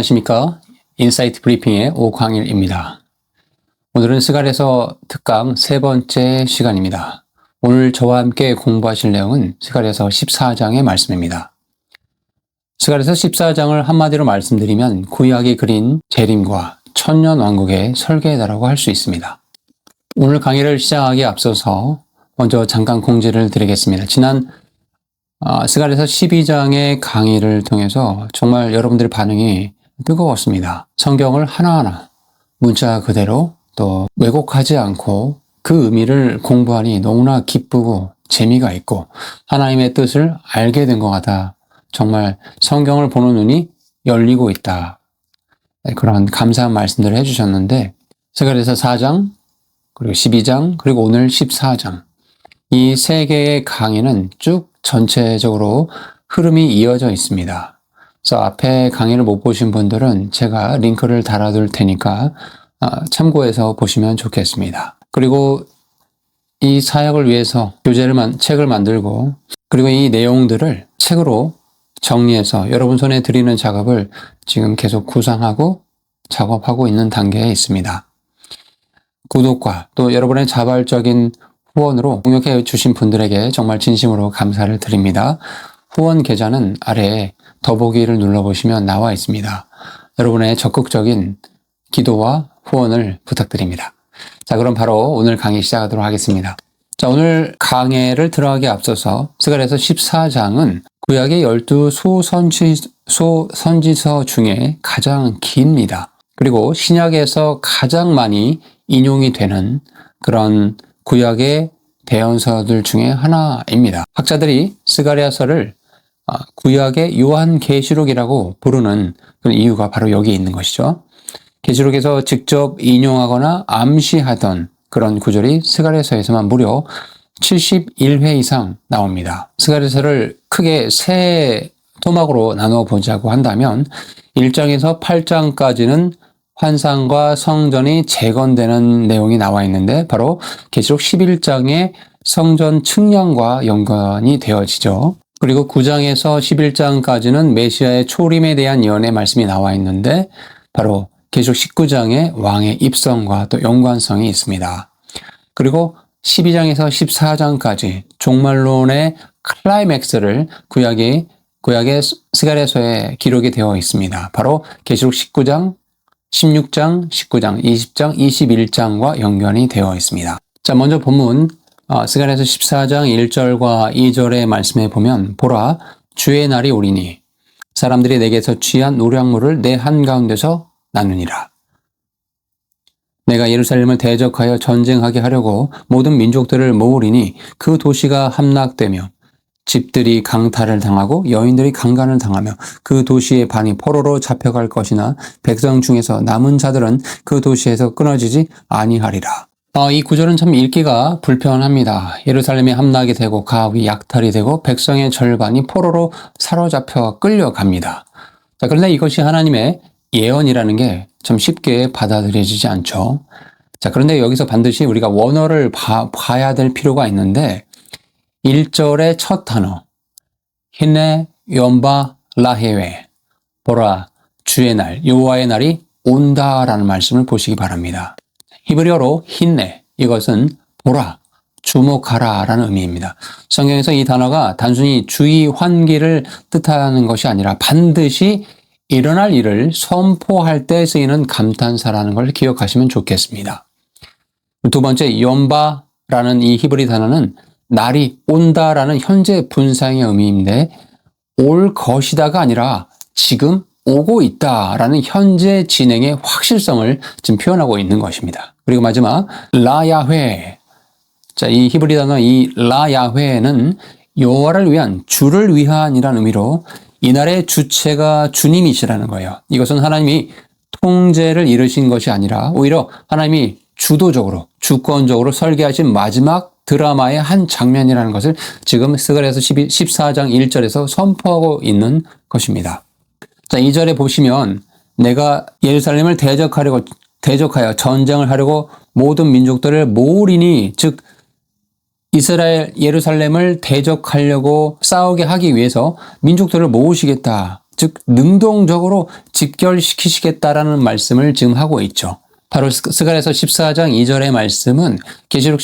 안녕하십니까. 인사이트 브리핑의 오광일입니다. 오늘은 스갈에서 특강 세 번째 시간입니다. 오늘 저와 함께 공부하실 내용은 스갈에서 14장의 말씀입니다. 스갈에서 14장을 한마디로 말씀드리면 구약이 그린 재림과 천년왕국의 설계다라고 할 수 있습니다. 오늘 강의를 시작하기에 앞서서 먼저 잠깐 공지를 드리겠습니다. 지난 스갈에서 12장의 강의를 통해서 정말 여러분들의 반응이 뜨거웠습니다. 성경을 하나하나 문자 그대로 또 왜곡하지 않고 그 의미를 공부하니 너무나 기쁘고 재미가 있고 하나님의 뜻을 알게 된 것 같아 정말 성경을 보는 눈이 열리고 있다. 그런 감사한 말씀들을 해주셨는데 스갈에서 4장 그리고 12장 그리고 오늘 14장 이 세 개의 강의는 쭉 전체적으로 흐름이 이어져 있습니다. 그래서 앞에 강의를 못 보신 분들은 제가 링크를 달아둘 테니까 참고해서 보시면 좋겠습니다. 그리고 이 사역을 위해서 책을 만들고 그리고 이 내용들을 책으로 정리해서 여러분 손에 드리는 작업을 지금 계속 구상하고 작업하고 있는 단계에 있습니다. 구독과 또 여러분의 자발적인 후원으로 동역해 주신 분들에게 정말 진심으로 감사를 드립니다. 후원 계좌는 아래에 더보기를 눌러보시면 나와 있습니다. 여러분의 적극적인 기도와 후원을 부탁드립니다. 자, 그럼 바로 오늘 강의 시작하도록 하겠습니다. 자, 오늘 강의를 들어가기에 앞서서 스갈에서 14장은 구약의 12 소선지서 중에 가장 깁니다. 그리고 신약에서 가장 많이 인용이 되는 그런 구약의 대언서들 중에 하나입니다. 학자들이 스가랴서를 구약의 요한계시록이라고 부르는 그런 이유가 바로 여기 있는 것이죠. 계시록에서 직접 인용하거나 암시하던 그런 구절이 스가랴서에서만 무려 71회 이상 나옵니다. 스가랴서를 크게 세 토막으로 나누어 보자고 한다면 1장에서 8장까지는 환상과 성전이 재건되는 내용이 나와 있는데 바로 계시록 11장의 성전 측량과 연관이 되어지죠. 그리고 9장에서 11장까지는 메시아의 초림에 대한 예언의 말씀이 나와 있는데 바로 계시록 19장의 왕의 입성과 또 연관성이 있습니다. 그리고 12장에서 14장까지 종말론의 클라이맥스를 구약의 스가랴서에 기록이 되어 있습니다. 바로 계시록 19장, 16장, 19장, 20장, 21장과 연관이 되어 있습니다. 자, 먼저 본문 스가랴서 14장 1절과 2절의 말씀에 보면 보라, 주의 날이 오리니 사람들이 내게서 취한 노량물을 내 한가운데서 나누니라. 내가 예루살렘을 대적하여 전쟁하게 하려고 모든 민족들을 모으리니 그 도시가 함락되며 집들이 강탈을 당하고 여인들이 강간을 당하며 그 도시의 반이 포로로 잡혀갈 것이나 백성 중에서 남은 자들은 그 도시에서 끊어지지 아니하리라. 이 구절은 참 읽기가 불편합니다. 예루살렘이 함락이 되고 가옥이 약탈이 되고 백성의 절반이 포로로 사로잡혀 끌려갑니다. 자, 그런데 이것이 하나님의 예언이라는 게 참 쉽게 받아들여지지 않죠. 자, 그런데 여기서 반드시 우리가 원어를 봐야 될 필요가 있는데 1절의 첫 단어 힌네 연바 라헤웨 보라 주의 날 여호와의 날이 온다라는 말씀을 보시기 바랍니다. 히브리어로 힌네 이것은 보라 주목하라 라는 의미입니다. 성경에서 이 단어가 단순히 주의 환기를 뜻하는 것이 아니라 반드시 일어날 일을 선포할 때 쓰이는 감탄사라는 걸 기억하시면 좋겠습니다. 두 번째 연바라는 이 히브리 단어는 날이 온다라는 현재 분사형의 의미인데 올 것이다가 아니라 지금 오고 있다라는 현재 진행의 확실성을 지금 표현하고 있는 것입니다. 그리고 마지막 라야훼. 자, 이 히브리 단어 이 라야훼는 여호와를 위한 주를 위한이라는 의미로 이날의 주체가 주님이시라는 거예요. 이것은 하나님이 통제를 이루신 것이 아니라 오히려 하나님이 주도적으로 주권적으로 설계하신 마지막 드라마의 한 장면이라는 것을 지금 스가랴서 14장 1절에서 선포하고 있는 것입니다. 자, 2절에 보시면 내가 예루살렘을 대적하여 전쟁을 하려고 모든 민족들을 모으리니 즉 이스라엘 예루살렘을 대적하려고 싸우게 하기 위해서 민족들을 모으시겠다. 즉 능동적으로 집결시키시겠다라는 말씀을 지금 하고 있죠. 바로 스가랴서 14장 2절의 말씀은 계시록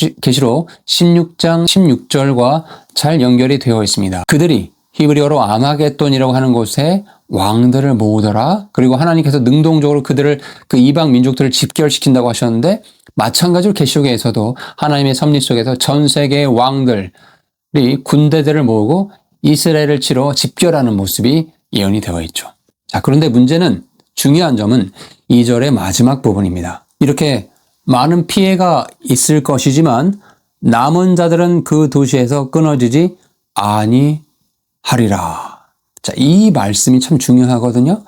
16장 16절과 잘 연결이 되어 있습니다. 그들이 히브리어로 아마겟돈이라고 하는 곳에 왕들을 모으더라. 그리고 하나님께서 능동적으로 그들을 그 이방 민족들을 집결시킨다고 하셨는데 마찬가지로 계시록에서도 하나님의 섭리 속에서 전 세계의 왕들이 군대들을 모으고 이스라엘을 치러 집결하는 모습이 예언이 되어 있죠. 자, 그런데 문제는 중요한 점은 2절의 마지막 부분입니다. 이렇게 많은 피해가 있을 것이지만 남은 자들은 그 도시에서 끊어지지 아니하리라. 자, 이 말씀이 참 중요하거든요.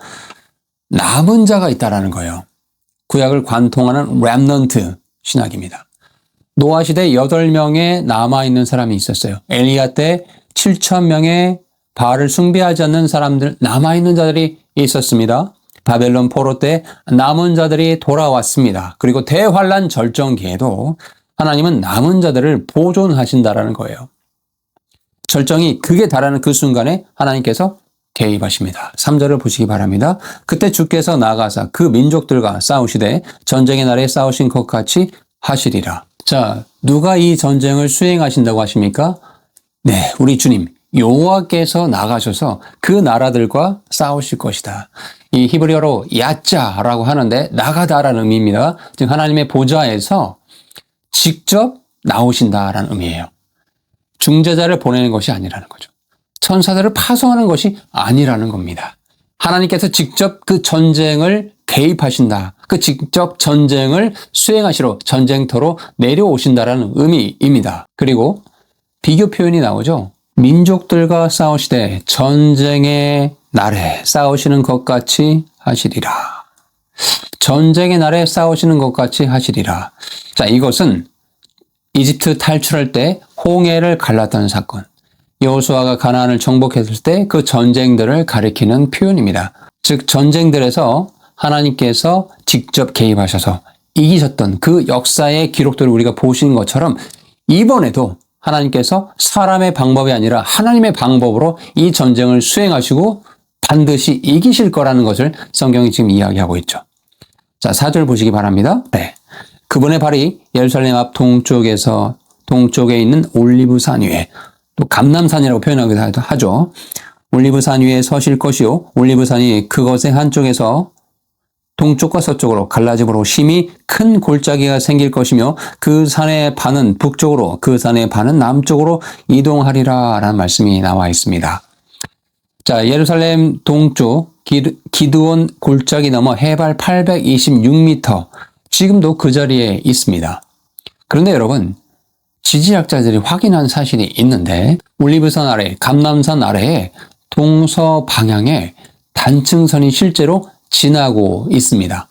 남은 자가 있다라는 거예요. 구약을 관통하는 렘넌트 신학입니다. 노아 시대 8명의 남아있는 사람이 있었어요. 엘리야 때 7,000명의 바알을 숭배하지 않는 사람들, 남아있는 자들이 있었습니다. 바벨론 포로 때 남은 자들이 돌아왔습니다. 그리고 대환란 절정기에도 하나님은 남은 자들을 보존하신다라는 거예요. 절정이 극에 달하는 그 순간에 하나님께서 개입하십니다. 3절을 보시기 바랍니다. 그때 주께서 나가사 그 민족들과 싸우시되 전쟁의 날에 싸우신 것 같이 하시리라. 자, 누가 이 전쟁을 수행하신다고 하십니까? 네, 우리 주님 여호와께서 나가셔서 그 나라들과 싸우실 것이다. 이 히브리어로 야짜라고 하는데 나가다라는 의미입니다. 즉 하나님의 보좌에서 직접 나오신다라는 의미예요. 중재자를 보내는 것이 아니라는 거죠. 천사들을 파송하는 것이 아니라는 겁니다. 하나님께서 직접 그 전쟁을 개입하신다. 그 직접 전쟁을 수행하시러 전쟁터로 내려오신다라는 의미입니다. 그리고 비교 표현이 나오죠. 민족들과 싸우시되 전쟁의 날에 싸우시는 것 같이 하시리라. 전쟁의 날에 싸우시는 것 같이 하시리라. 자, 이것은 이집트 탈출할 때 홍해를 갈랐던 사건, 여호수아가 가나안을 정복했을 때 그 전쟁들을 가리키는 표현입니다. 즉 전쟁들에서 하나님께서 직접 개입하셔서 이기셨던 그 역사의 기록들을 우리가 보신 것처럼 이번에도 하나님께서 사람의 방법이 아니라 하나님의 방법으로 이 전쟁을 수행하시고 반드시 이기실 거라는 것을 성경이 지금 이야기하고 있죠. 자, 4절 보시기 바랍니다. 네. 그분의 발이 예루살렘 앞 동쪽에 있는 올리브산 위에, 또 감람산이라고 표현하기도 하죠. 올리브산 위에 서실 것이요 올리브산이 그것의 한쪽에서 동쪽과 서쪽으로 갈라짐으로 심히 큰 골짜기가 생길 것이며 그 산의 반은 북쪽으로 그 산의 반은 남쪽으로 이동하리라 라는 말씀이 나와 있습니다. 자, 예루살렘 동쪽 기드온 골짜기 넘어 해발 826m, 지금도 그 자리에 있습니다. 그런데 여러분, 지질학자들이 확인한 사실이 있는데 올리브산 아래, 감람산 아래에 동서 방향에 단층선이 실제로 지나고 있습니다.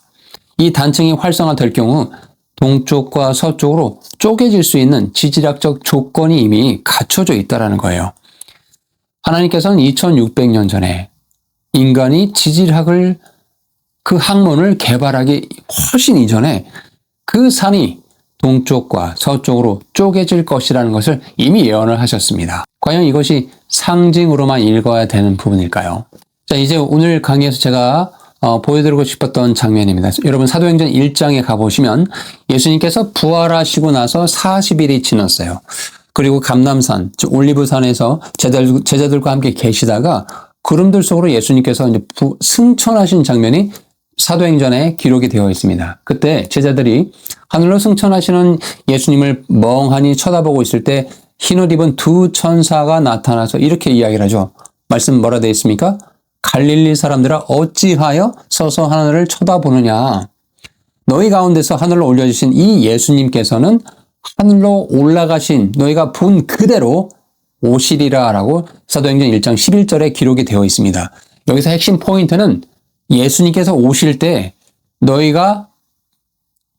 이 단층이 활성화될 경우 동쪽과 서쪽으로 쪼개질 수 있는 지질학적 조건이 이미 갖춰져 있다는 거예요. 하나님께서는 2600년 전에 인간이 지질학을, 그 학문을 개발하기 훨씬 이전에 그 산이 동쪽과 서쪽으로 쪼개질 것이라는 것을 이미 예언을 하셨습니다. 과연 이것이 상징으로만 읽어야 되는 부분일까요? 자, 이제 오늘 강의에서 제가 보여드리고 싶었던 장면입니다. 여러분, 사도행전 1장에 가보시면 예수님께서 부활하시고 나서 40일이 지났어요. 그리고 감람산, 즉 올리브산에서 제자들과 함께 계시다가 구름들 속으로 예수님께서 이제 승천하신 장면이 사도행전에 기록이 되어 있습니다. 그때 제자들이 하늘로 승천하시는 예수님을 멍하니 쳐다보고 있을 때 흰옷 입은 두 천사가 나타나서 이렇게 이야기를 하죠. 말씀 뭐라 되어 있습니까? 갈릴리 사람들아 어찌하여 서서 하늘을 쳐다보느냐. 너희 가운데서 하늘로 올려주신 이 예수님께서는 하늘로 올라가신 너희가 본 그대로 오시리라 라고 사도행전 1장 11절에 기록이 되어 있습니다. 여기서 핵심 포인트는 예수님께서 오실 때 너희가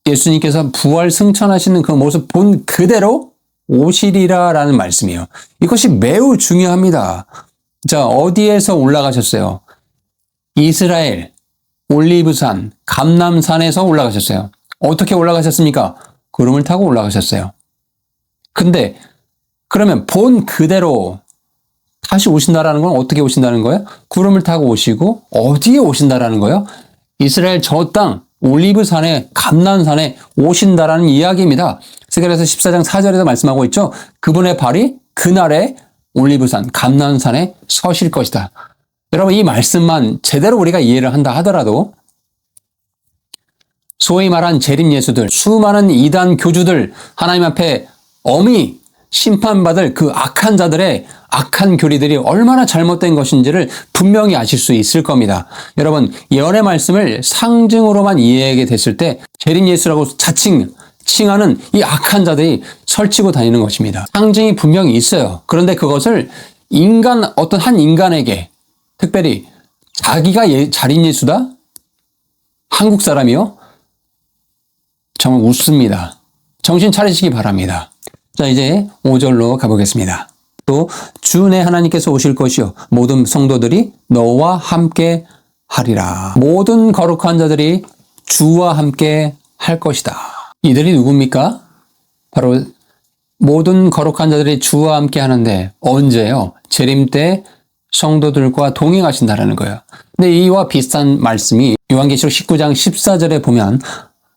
예수님께서 부활 승천하시는 그 모습 본 그대로 오시리라 라는 말씀이에요. 이것이 매우 중요합니다. 자, 어디에서 올라가셨어요? 이스라엘, 올리브산, 감람산에서 올라가셨어요. 어떻게 올라가셨습니까? 구름을 타고 올라가셨어요. 근데 그러면 본 그대로 다시 오신다라는 건 어떻게 오신다는 거예요? 구름을 타고 오시고 어디에 오신다라는 거예요? 이스라엘 저 땅 올리브산에 감난산에 오신다라는 이야기입니다. 스가랴서 14장 4절에서 말씀하고 있죠. 그분의 발이 그날에 올리브산 감난산에 서실 것이다. 여러분 이 말씀만 제대로 우리가 이해를 한다 하더라도 소위 말한 재림 예수들, 수많은 이단 교주들 하나님 앞에 엄히 심판받을 그 악한 자들의 악한 교리들이 얼마나 잘못된 것인지를 분명히 아실 수 있을 겁니다. 여러분 예언의 말씀을 상징으로만 이해하게 됐을 때 재림 예수라고 칭하는 이 악한 자들이 설치고 다니는 것입니다. 상징이 분명히 있어요. 그런데 그것을 어떤 한 인간에게 특별히 자기가 자린 예수다? 한국 사람이요? 정말 웃습니다. 정신 차리시기 바랍니다. 자, 이제 5절로 가보겠습니다. 또 주 내 하나님께서 오실 것이요 모든 성도들이 너와 함께 하리라. 모든 거룩한 자들이 주와 함께 할 것이다. 이들이 누굽니까? 바로 모든 거룩한 자들이 주와 함께 하는데 언제요? 재림 때 성도들과 동행하신다라는 거예요. 근데 이와 비슷한 말씀이 요한계시록 19장 14절에 보면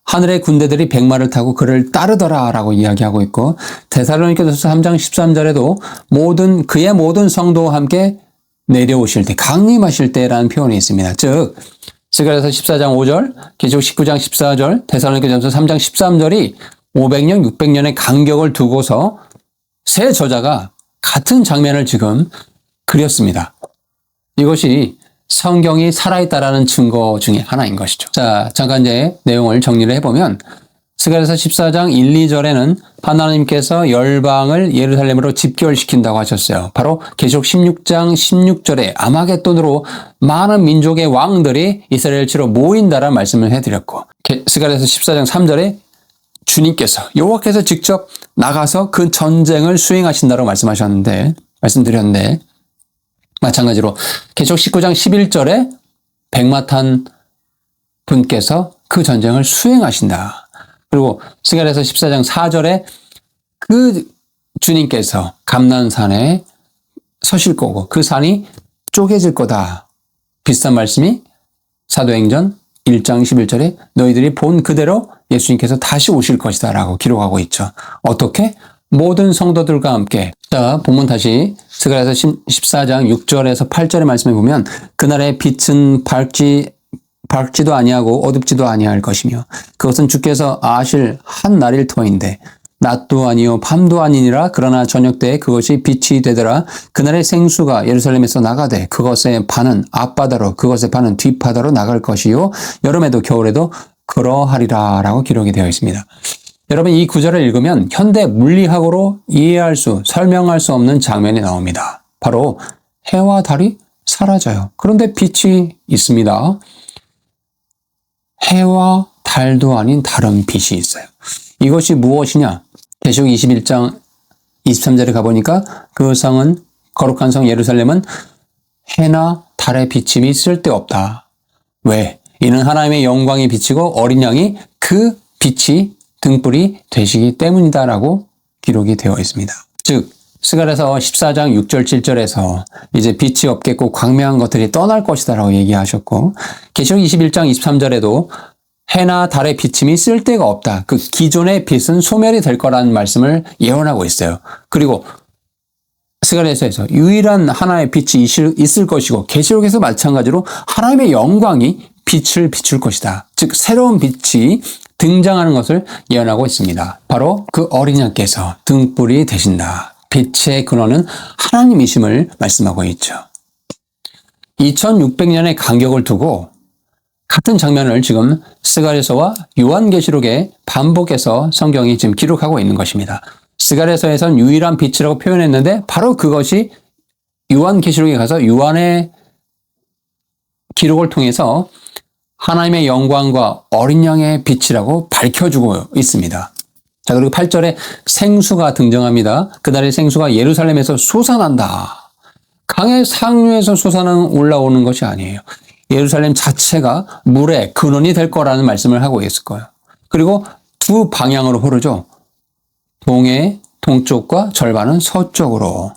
하늘의 군대들이 백마를 타고 그를 따르더라 라고 이야기하고 있고 데살로니가전서 3장 13절에도 그의 모든 성도와 함께 내려오실 때 강림하실 때라는 표현이 있습니다. 즉 스가랴서 14장 5절, 계시록 19장 14절, 데살로니가전서 3장 13절이 500년, 600년의 간격을 두고서 세 저자가 같은 장면을 지금 그렸습니다. 이것이 성경이 살아있다라는 증거 중에 하나인 것이죠. 자, 잠깐 이제 내용을 정리를 해보면 스가랴서 14장 1, 2절에는 하나님께서 열방을 예루살렘으로 집결시킨다고 하셨어요. 바로 계시록 16장 16절에 아마겟돈으로 많은 민족의 왕들이 이스라엘 치러 모인다라는 말씀을 해드렸고 스가랴서 14장 3절에 주님께서 여호와께서 직접 나가서 그 전쟁을 수행하신다고 말씀드렸는데 마찬가지로 계시록 19장 11절에 백마 탄 분께서 그 전쟁을 수행하신다. 그리고 스가랴서 14장 4절에 그 주님께서 감난산에 서실 거고 그 산이 쪼개질 거다. 비슷한 말씀이 사도행전 1장 11절에 너희들이 본 그대로 예수님께서 다시 오실 것이다 라고 기록하고 있죠. 어떻게? 모든 성도들과 함께. 자, 본문 다시 스가랴서 14장 6절에서 8절의 말씀에 보면 그날의 빛은 밝지도 아니하고 어둡지도 아니할 것이며 그것은 주께서 아실 한 날일 터인데 낮도 아니요 밤도 아니니라. 그러나 저녁 때 그것이 빛이 되더라. 그날의 생수가 예루살렘에서 나가되 그것의 반은 앞바다로 그것의 반은 뒷바다로 나갈 것이요 여름에도 겨울에도 그러하리라 라고 기록이 되어 있습니다. 여러분 이 구절을 읽으면 현대 물리학으로 설명할 수 없는 장면이 나옵니다. 바로 해와 달이 사라져요. 그런데 빛이 있습니다. 해와 달도 아닌 다른 빛이 있어요. 이것이 무엇이냐? 계시록 21장 23절에 가보니까 그 성은 거룩한 성 예루살렘은 해나 달의 비침이 쓸데없다. 왜? 이는 하나님의 영광이 비치고 어린 양이 그 빛이 등불이 되시기 때문이다라고 기록이 되어 있습니다. 즉 스가랴서 14장 6절 7절에서 이제 빛이 없겠고 광명한 것들이 떠날 것이다라고 얘기하셨고 계시록 21장 23절에도 해나 달의 비침이 쓸데가 없다. 그 기존의 빛은 소멸이 될 거라는 말씀을 예언하고 있어요. 그리고 스가랴서에서 유일한 하나의 빛이 있을 것이고 계시록에서 마찬가지로 하나님의 영광이 빛을 비출 것이다. 즉 새로운 빛이 등장하는 것을 예언하고 있습니다. 바로 그 어린 양께서 등불이 되신다. 빛의 근원은 하나님이심을 말씀하고 있죠. 2600년의 간격을 두고 같은 장면을 지금 스가랴서와 요한계시록에 반복해서 성경이 지금 기록하고 있는 것입니다. 스가랴서에선 유일한 빛이라고 표현했는데 바로 그것이 요한계시록에 가서 요한의 기록을 통해서 하나님의 영광과 어린 양의 빛이라고 밝혀주고 있습니다. 자, 그리고 8절에 생수가 등장합니다. 그날의 생수가 예루살렘에서 솟아난다. 강의 상류에서 올라오는 것이 아니에요. 예루살렘 자체가 물의 근원이 될 거라는 말씀을 하고 있을 거예요. 그리고 두 방향으로 흐르죠. 동쪽과 절반은 서쪽으로.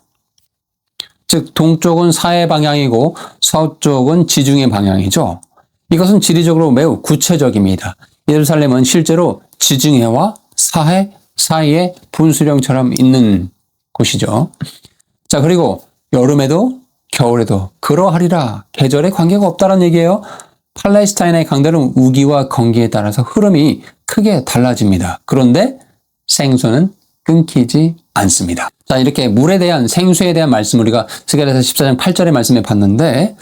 즉 동쪽은 사해 방향이고 서쪽은 지중해 방향이죠. 이것은 지리적으로 매우 구체적입니다. 예루살렘은 실제로 지중해와 사해 사이에 분수령처럼 있는 곳이죠. 자, 그리고 여름에도 겨울에도 그러하리라. 계절에 관계가 없다는 얘기예요. 팔레스타인의 강들은 우기와 건기에 따라서 흐름이 크게 달라집니다. 그런데 생수는 끊기지 않습니다. 자, 이렇게 물에 대한 생수에 대한 말씀 우리가 스가랴서 14장 8절의 말씀에 봤는데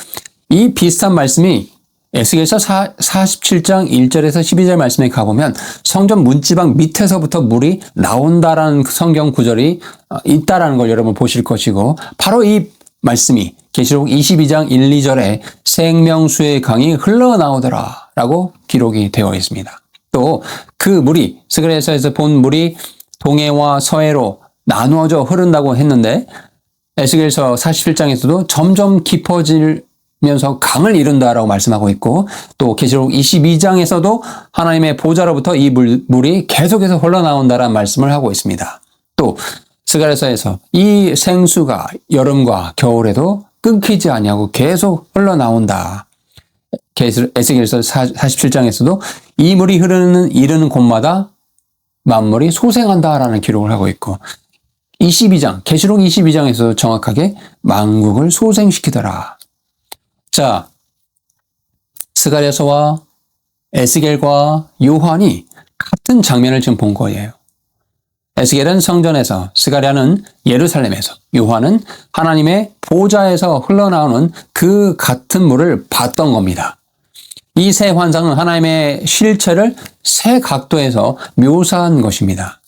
이 비슷한 말씀이 에스겔서 47장 1절에서 12절 말씀에 가보면 성전 문지방 밑에서부터 물이 나온다라는 성경 구절이 있다라는 걸 여러분 보실 것이고 바로 이 말씀이 계시록 22장 1, 2절에 생명수의 강이 흘러나오더라 라고 기록이 되어 있습니다. 또 그 물이 스가랴서에서 본 물이 동해와 서해로 나누어져 흐른다고 했는데 에스겔서 47장에서도 점점 깊어지면서 강을 이룬다라고 말씀하고 있고 또 계시록 22장에서도 하나님의 보좌로부터 이 물이 계속해서 흘러나온다라는 말씀을 하고 있습니다. 또 스가랴서에서 이 생수가 여름과 겨울에도 끊기지 아니하고 계속 흘러나온다. 에스겔서 47장에서도 이 물이 이르는 곳마다 만물이 소생한다라는 기록을 하고 있고 22장, 계시록 22장에서 정확하게 만국을 소생시키더라. 자, 스가랴서와 에스겔과 요한이 같은 장면을 지금 본 거예요. 에스겔은 성전에서, 스가랴는 예루살렘에서, 요한은 하나님의 보좌에서 흘러나오는 그 같은 물을 봤던 겁니다. 이 세 환상은 하나님의 실체를 세 각도에서 묘사한 것입니다.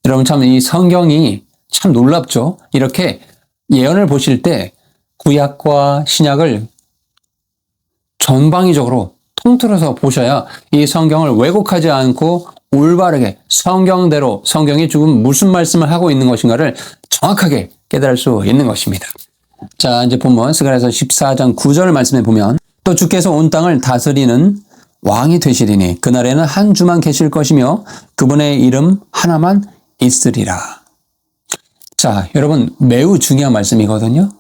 여러분 참 이 성경이 참 놀랍죠? 이렇게 예언을 보실 때 구약과 신약을 전방위적으로 통틀어서 보셔야 이 성경을 왜곡하지 않고 올바르게 성경대로 성경이 지금 무슨 말씀을 하고 있는 것인가를 정확하게 깨달을 수 있는 것입니다. 자, 이제 본문 스가랴서 14장 9절 말씀에 보면 또 주께서 온 땅을 다스리는 왕이 되시리니 그날에는 한 주만 계실 것이며 그분의 이름 하나만 있으리라. 자, 여러분 매우 중요한 말씀이거든요.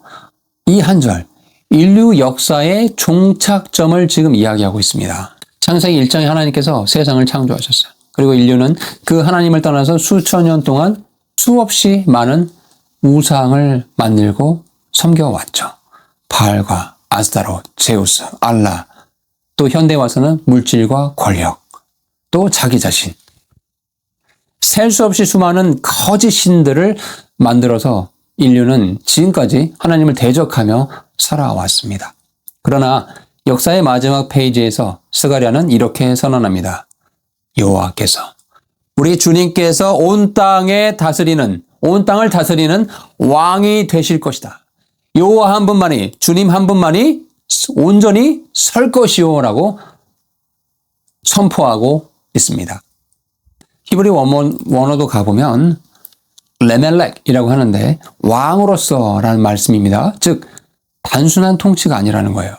이 한 절, 인류 역사의 종착점을 지금 이야기하고 있습니다. 창세기 1장에 하나님께서 세상을 창조하셨어요. 그리고 인류는 그 하나님을 떠나서 수천 년 동안 수없이 많은 우상을 만들고 섬겨왔죠. 바알과 아스타롯, 제우스, 알라, 또 현대에 와서는 물질과 권력, 또 자기 자신. 셀 수 없이 수많은 거짓 신들을 만들어서 인류는 지금까지 하나님을 대적하며 살아왔습니다. 그러나 역사의 마지막 페이지에서 스가랴는 이렇게 선언합니다. 여호와께서 우리 주님께서 온 땅을 다스리는 왕이 되실 것이다. 여호와 한 분만이, 주님 한 분만이 온전히 설 것이요라고 선포하고 있습니다. 히브리 원어도 가보면 레멜렉이라고 하는데 왕으로서라는 말씀입니다. 즉 단순한 통치가 아니라는 거예요.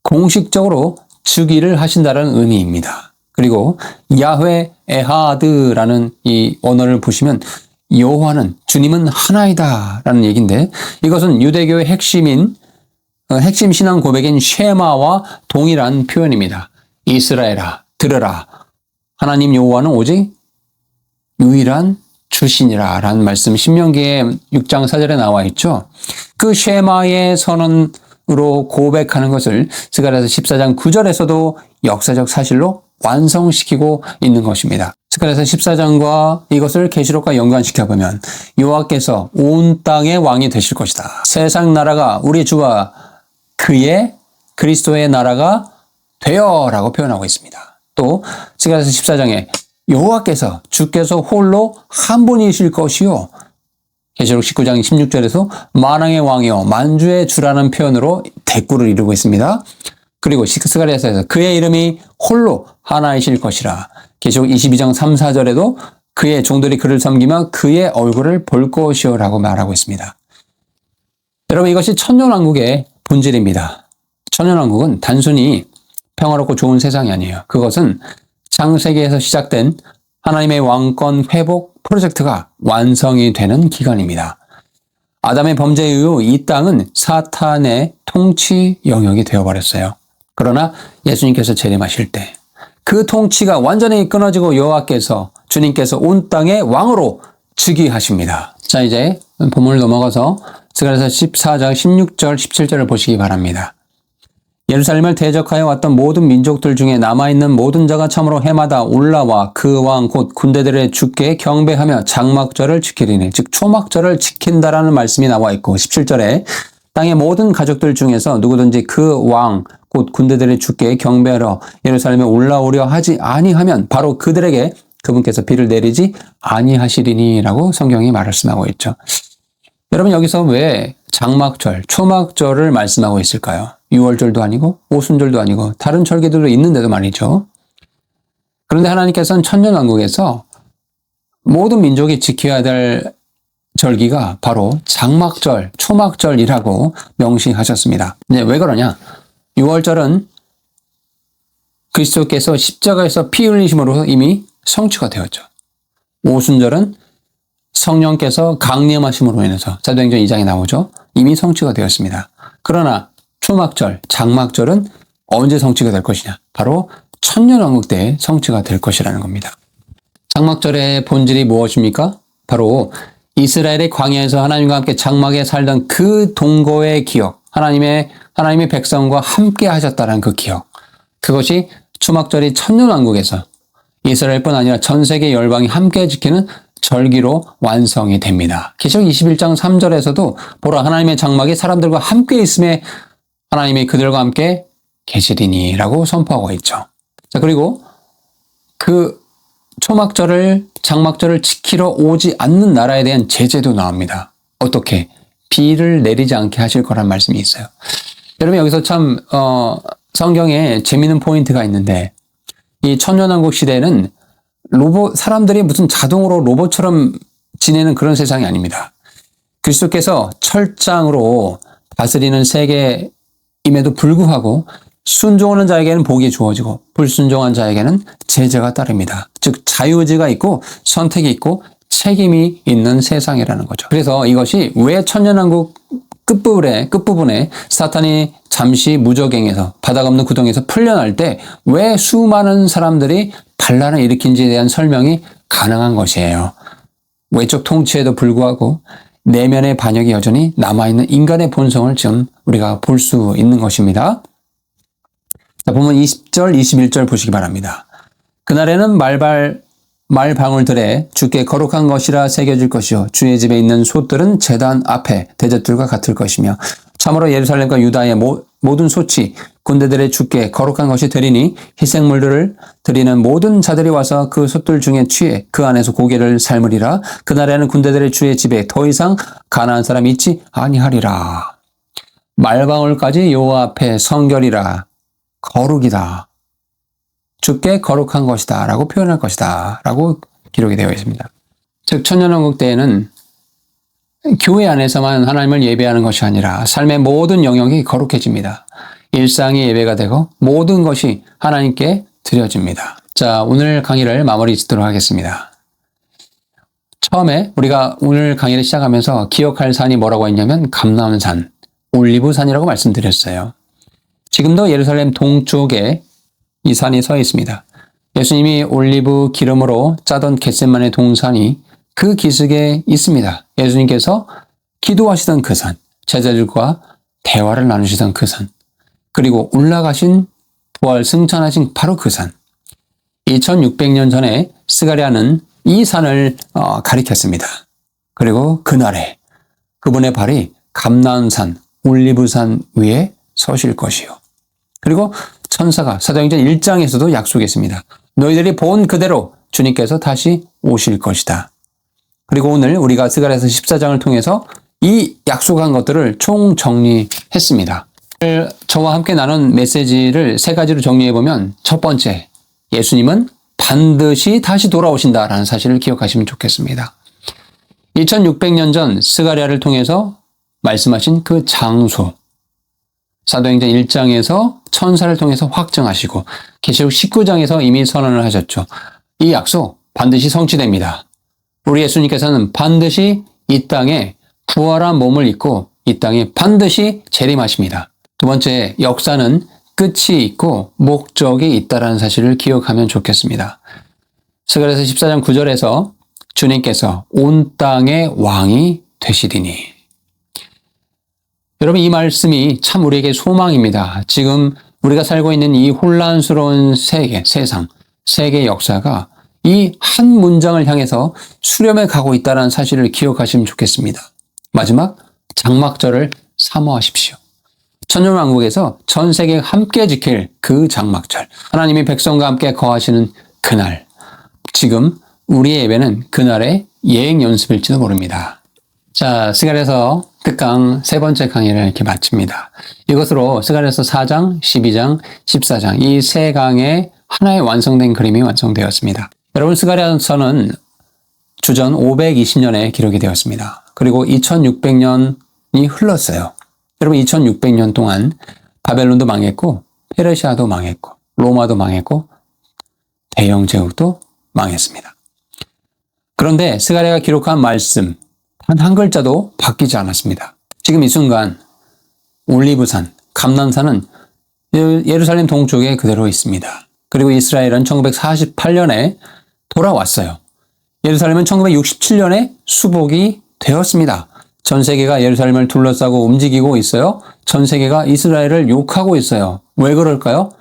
공식적으로 즉위를 하신다는 의미입니다. 그리고 야훼 에하드라는 이 언어를 보시면 여호와는 주님은 하나이다 라는 얘기인데 이것은 유대교의 핵심 신앙 고백인 쉐마와 동일한 표현입니다. 이스라엘아 들으라 하나님 여호와는 오직 유일한 주신이라 라는 말씀 신명기의 6장 4절에 나와 있죠. 그 쉐마의 선언으로 고백하는 것을 스가랴서 14장 9절에서도 역사적 사실로 완성시키고 있는 것입니다. 스가랴서 14장과 이것을 계시록과 연관시켜보면 여호와께서 온 땅의 왕이 되실 것이다. 세상 나라가 우리 주와 그의 그리스도의 나라가 되어라고 표현하고 있습니다. 또 스가랴서 14장에 여호와께서 주께서 홀로 한 분이실 것이요. 계시록 19장 16절에서 만왕의 왕이요 만주의 주라는 표현으로 대꾸를 이루고 있습니다. 그리고 스가랴서에서 그의 이름이 홀로 하나이실 것이라. 계시록 22장 3, 4절에도 그의 종들이 그를 섬기며 그의 얼굴을 볼 것이요라고 말하고 있습니다. 여러분 이것이 천년왕국의 본질입니다. 천년왕국은 단순히 평화롭고 좋은 세상이 아니에요. 그것은 창세기에서 시작된 하나님의 왕권 회복 프로젝트가 완성이 되는 기간입니다. 아담의 범죄 이후 이 땅은 사탄의 통치 영역이 되어버렸어요. 그러나 예수님께서 재림하실 때 그 통치가 완전히 끊어지고 여호와께서 주님께서 온 땅의 왕으로 즉위하십니다. 자, 이제 본문을 넘어가서 스가랴서 14장 16절 17절을 보시기 바랍니다. 예루살렘을 대적하여 왔던 모든 민족들 중에 남아있는 모든 자가 참으로 해마다 올라와 그 왕 곧 군대들의 주께 경배하며 장막절을 지키리니, 즉 초막절을 지킨다라는 말씀이 나와 있고, 17절에 땅의 모든 가족들 중에서 누구든지 그 왕 곧 군대들의 주께 경배하러 예루살렘에 올라오려 하지 아니하면 바로 그들에게 그분께서 비를 내리지 아니하시리니라고 성경이 말씀하고 있죠. 여러분, 여기서 왜 장막절, 초막절을 말씀하고 있을까요? 6월절도 아니고 오순절도 아니고 다른 절기들도 있는데도 말이죠. 그런데 하나님께서는 천년왕국에서 모든 민족이 지켜야 될 절기가 바로 장막절, 초막절이라고 명시하셨습니다. 이제 왜 그러냐? 6월절은 그리스도께서 십자가에서 피 흘리심으로 이미 성취가 되었죠. 오순절은 성령께서 강림하심으로 인해서 사도행전 2장에 나오죠. 이미 성취가 되었습니다. 그러나 초막절, 장막절은 언제 성취가 될 것이냐? 바로 천년왕국 때에 성취가 될 것이라는 겁니다. 장막절의 본질이 무엇입니까? 바로 이스라엘의 광야에서 하나님과 함께 장막에 살던 그 동거의 기억, 하나님의 백성과 함께 하셨다는 그 기억. 그것이 초막절이 천년왕국에서 이스라엘뿐 아니라 전 세계 열방이 함께 지키는 절기로 완성이 됩니다. 계시록 21장 3절에서도 보라 하나님의 장막이 사람들과 함께 있음에 하나님이 그들과 함께 계시리니라고 선포하고 있죠. 자, 그리고 그 초막절을, 장막절을 지키러 오지 않는 나라에 대한 제재도 나옵니다. 어떻게? 비를 내리지 않게 하실 거란 말씀이 있어요. 여러분, 여기서 참 성경에 재미있는 포인트가 있는데, 이 천년왕국 시대에는 사람들이 무슨 자동으로 로봇처럼 지내는 그런 세상이 아닙니다. 그리스도께서 철장으로 다스리는 세계임에도 불구하고 순종하는 자에게는 복이 주어지고 불순종한 자에게는 제재가 따릅니다. 즉 자유의지가 있고 선택이 있고 책임이 있는 세상이라는 거죠. 그래서 이것이 왜 천년왕국 끝부분에 사탄이 잠시 무적행에서 바닥 없는 구덩이에서 풀려날 때 왜 수많은 사람들이 반란을 일으킨지에 대한 설명이 가능한 것이에요. 외적 통치에도 불구하고 내면의 반역이 여전히 남아있는 인간의 본성을 지금 우리가 볼 수 있는 것입니다. 자, 보면 20절, 21절 보시기 바랍니다. 그날에는 말방울들에 주께 거룩한 것이라 새겨질 것이요 주의 집에 있는 솥들은 제단 앞에 대접들과 같을 것이며 참으로 예루살렘과 유다의 모든 솥이 군대들의 주께 거룩한 것이 되리니 희생물들을 드리는 모든 자들이 와서 그 솥들 중에 취해 그 안에서 고개를 삶으리라. 그날에는 군대들의 주의 집에 더 이상 가난한 사람이 있지 아니하리라. 말방울까지 여호와 앞에 성결이라, 거룩이다, 주께 거룩한 것이다 라고 표현할 것이다 라고 기록이 되어 있습니다. 즉 천년왕국 때에는 교회 안에서만 하나님을 예배하는 것이 아니라 삶의 모든 영역이 거룩해집니다. 일상이 예배가 되고 모든 것이 하나님께 드려집니다. 자, 오늘 강의를 마무리 짓도록 하겠습니다. 처음에 우리가 오늘 강의를 시작하면서 기억할 산이 뭐라고 했냐면 감람산, 올리브산이라고 말씀드렸어요. 지금도 예루살렘 동쪽에 이 산이 서 있습니다. 예수님이 올리브 기름으로 짜던 겟세마네 동산이 그 기슭에 있습니다. 예수님께서 기도하시던 그 산, 제자들과 대화를 나누시던 그 산, 그리고 올라가신 부활 승천하신 바로 그 산. 2600년 전에 스가랴는 이 산을 가리켰습니다. 그리고 그날에 그분의 발이 감람산, 올리브산 위에 서실 것이요. 그리고 천사가 사도행전 1장에서도 약속했습니다. 너희들이 본 그대로 주님께서 다시 오실 것이다. 그리고 오늘 우리가 스가랴서 14장을 통해서 이 약속한 것들을 총정리했습니다. 저와 함께 나눈 메시지를 세 가지로 정리해보면 첫 번째, 예수님은 반드시 다시 돌아오신다라는 사실을 기억하시면 좋겠습니다. 2600년 전 스가랴를 통해서 말씀하신 그 장소, 사도행전 1장에서 천사를 통해서 확증하시고 계시록 19장에서 이미 선언을 하셨죠. 이 약속 반드시 성취됩니다. 우리 예수님께서는 반드시 이 땅에 부활한 몸을 입고 이 땅에 반드시 재림하십니다. 두 번째, 역사는 끝이 있고 목적이 있다는 사실을 기억하면 좋겠습니다. 스가랴서 14장 9절에서 주님께서 온 땅의 왕이 되시리니. 여러분, 이 말씀이 참 우리에게 소망입니다. 지금 우리가 살고 있는 이 혼란스러운 세계 역사가 이 한 문장을 향해서 수렴해 가고 있다는 사실을 기억하시면 좋겠습니다. 마지막, 장막절을 사모하십시오. 천년왕국에서 전 세계가 함께 지킬 그 장막절, 하나님이 백성과 함께 거하시는 그날, 지금 우리의 예배는 그날의 예행 연습일지도 모릅니다. 자, 스가랴서 특강 세 번째 강의를 이렇게 마칩니다. 이것으로 스가랴서 4장, 12장, 14장 이 세 강의 하나의 완성된 그림이 완성되었습니다. 여러분, 스가랴서는 주전 520년에 기록이 되었습니다. 그리고 2600년이 흘렀어요. 여러분, 2600년 동안 바벨론도 망했고 페르시아도 망했고 로마도 망했고 대영 제국도 망했습니다. 그런데 스가랴가 기록한 말씀 단 한 글자도 바뀌지 않았습니다. 지금 이 순간 올리브산, 감람산은 예루살렘 동쪽에 그대로 있습니다. 그리고 이스라엘은 1948년에 돌아왔어요. 예루살렘은 1967년에 수복이 되었습니다. 전 세계가 예루살렘을 둘러싸고 움직이고 있어요. 전 세계가 이스라엘을 욕하고 있어요. 왜 그럴까요?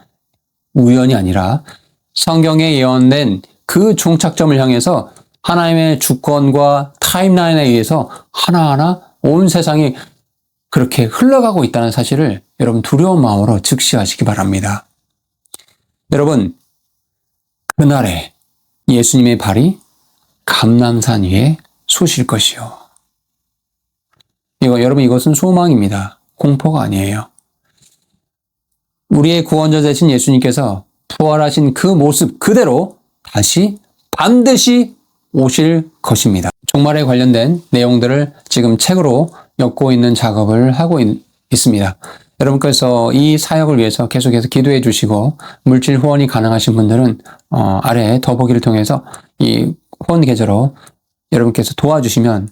우연이 아니라 성경에 예언된 그 종착점을 향해서 하나님의 주권과 타임라인에 의해서 하나하나 온 세상이 그렇게 흘러가고 있다는 사실을 여러분 두려운 마음으로 즉시하시기 바랍니다. 여러분, 그날에 예수님의 발이 감람산 위에 솟을 것이요. 여러분, 이것은 소망입니다. 공포가 아니에요. 우리의 구원자 되신 예수님께서 부활하신 그 모습 그대로 다시 반드시 오실 것입니다. 종말에 관련된 내용들을 지금 책으로 엮고 있는 작업을 하고 있습니다. 여러분께서 이 사역을 위해서 계속해서 기도해 주시고 물질 후원이 가능하신 분들은 아래 더보기를 통해서 이 후원 계좌로 여러분께서 도와주시면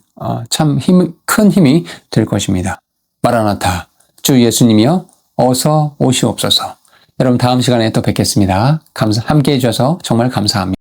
참 큰 힘이 될 것입니다. 마라나타, 주 예수님이여 어서 오시옵소서. 여러분, 다음 시간에 또 뵙겠습니다. 함께해 주셔서 정말 감사합니다.